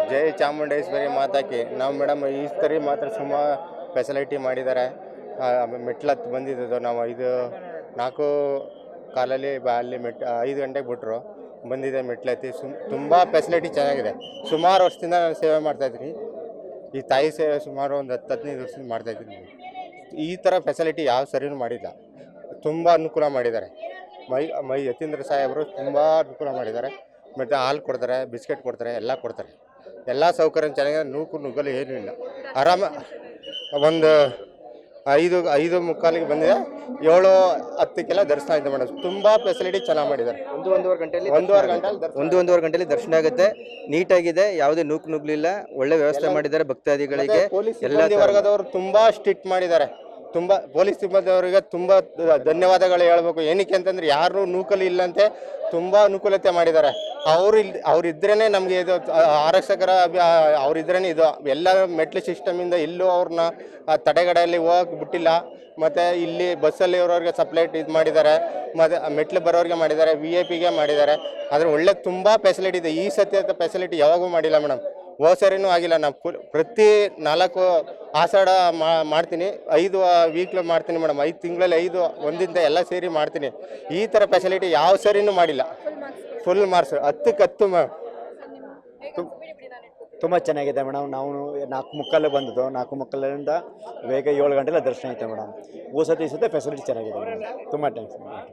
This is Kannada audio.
ಜೈ ಚಾಮುಂಡೇಶ್ವರಿ ಮಾತಾಕಿ ನಾವು ಮೇಡಮ್ ಈ ಸರಿ ಮಾತ್ರ ಸುಮಾರು ಫೆಸಿಲಿಟಿ ಮಾಡಿದ್ದಾರೆ. ಮೆಟ್ಲತ್ತು ಬಂದಿದ್ದು ನಾವು 4 ಕಾಲಲ್ಲಿ ಅಲ್ಲಿ 5 ಗಂಟೆಗೆ ಬಿಟ್ಟರು ಬಂದಿದೆ ಮೆಟ್ಲತ್ತಿ. ತುಂಬ ಫೆಸಿಲಿಟಿ ಚೆನ್ನಾಗಿದೆ. ಸುಮಾರು ವರ್ಷದಿಂದ ನಾನು ಸೇವೆ ಮಾಡ್ತಾಯಿದ್ದೀನಿ. ಈ ತಾಯಿ ಸೇವೆ ಸುಮಾರು ಒಂದು 10-15 ವರ್ಷದಿಂದ ಮಾಡ್ತಾಯಿದ್ದೀನಿ. ಈ ಥರ ಫೆಸಿಲಿಟಿ ಯಾವ ಸರಿನೂ ಮಾಡಿಲ್ಲ. ತುಂಬ ಅನುಕೂಲ ಮಾಡಿದ್ದಾರೆ. ಯತೀಂದ್ರ ಸಾಹೇಬರು ತುಂಬ ಅನುಕೂಲ ಮಾಡಿದ್ದಾರೆ. ಮತ್ತು ಹಾಲು ಕೊಡ್ತಾರೆ, ಬಿಸ್ಕೆಟ್ ಕೊಡ್ತಾರೆ, ಎಲ್ಲ ಕೊಡ್ತಾರೆ. ಎಲ್ಲ ಸೌಕರ್ಯ ಚೆನ್ನಾಗಿದೆ. ನುಗ್ಗಲು ಏನೂ ಇಲ್ಲ. ಆರಾಮ ಒಂದು 5:45 ಬಂದಿದೆ. 7:10 ದರ್ಶನ ಆಯಿತು ಮೇಡಮ್. ತುಂಬ ಫೆಸಿಲಿಟಿ ಚೆನ್ನಾಗಿ ಮಾಡಿದ್ದಾರೆ. ಒಂದೂವರೆ ಗಂಟೆಯಲ್ಲಿ ದರ್ಶನ ಆಗುತ್ತೆ. ನೀಟಾಗಿದೆ, ಯಾವುದೇ ನುಗ್ಲಿಲ್ಲ. ಒಳ್ಳೆ ವ್ಯವಸ್ಥೆ ಮಾಡಿದ್ದಾರೆ ಭಕ್ತಾದಿಗಳಿಗೆ. ಎಲ್ಲ ವರ್ಗದವರು ತುಂಬ ಸ್ಟ್ರಿಕ್ಟ್ ಮಾಡಿದ್ದಾರೆ. ತುಂಬ ಪೊಲೀಸ್ ಸಿಬ್ಬಂದಿಯವರಿಗೆ ತುಂಬ ಧನ್ಯವಾದಗಳು ಹೇಳಬೇಕು. ಏನಕ್ಕೆ ಅಂತಂದರೆ ಯಾರು ನೂಕಲು ಇಲ್ಲಂತೆ ತುಂಬ ಅನುಕೂಲತೆ ಮಾಡಿದ್ದಾರೆ. ಅವರಿದ್ರೇ ನಮಗೆ ಇದು ಆರಕ್ಷಕರ ಅವರಿದ್ರೇ ಇದು ಎಲ್ಲ ಮೆಟ್ಲು ಸಿಸ್ಟಮಿಂದ ಎಲ್ಲೂ ಅವ್ರನ್ನ ತಡೆಗಡೆಯಲ್ಲಿ ಹೋಗಕ್ಕೆ ಬಿಟ್ಟಿಲ್ಲ. ಮತ್ತು ಇಲ್ಲಿ ಬಸ್ಸಲ್ಲಿ ಇರೋರಿಗೆ ಸಪ್ರೇಟ್ ಇದು ಮಾಡಿದ್ದಾರೆ. ಮತ್ತು ಮೆಟ್ಲು ಬರೋರಿಗೆ ಮಾಡಿದ್ದಾರೆ, VIP ಮಾಡಿದ್ದಾರೆ. ಆದರೆ ಒಳ್ಳೆ ತುಂಬ ಫೆಸಿಲಿಟಿ ಇದೆ. ಈ ಸತಿ ಫೆಸಿಲಿಟಿ ಯಾವಾಗೂ ಮಾಡಿಲ್ಲ ಮೇಡಮ್. ಸರಿನೂ ಆಗಿಲ್ಲ. ನಾನು ಪ್ರತಿ 4 ಆಷಾಢ ಮಾಡ್ತೀನಿ, 5 ವೀಕ್ಲು ಮಾಡ್ತೀನಿ ಮೇಡಮ್. 5 ತಿಂಗಳಲ್ಲಿ 5 ಒಂದಿಂದ ಎಲ್ಲ ಸೇರಿ ಮಾಡ್ತೀನಿ. ಈ ಥರ ಫೆಸಿಲಿಟಿ ಯಾವ ಸರಿನೂ ಮಾಡಿಲ್ಲ. ಫುಲ್ ಮಾರ್ಕ್ಸ್ 10ಕ್ಕೆ 10 ಮ್ಯಾಮ್. ತುಂಬ ಚೆನ್ನಾಗಿದೆ ಮೇಡಮ್. ನಾವು 4:45 ಬಂದದ್ದು. 4:45ರಿಂದ ಬೇಗ 7 ಗಂಟೆಲ್ಲ ದರ್ಶನ ಐತೆ ಮೇಡಮ್. ಈ ಸತಿ ಫೆಸಿಲಿಟಿ ಚೆನ್ನಾಗಿದೆ ಮೇಡಮ್. ತುಂಬ ಥ್ಯಾಂಕ್ಸ್ ಮೇಡಮ್.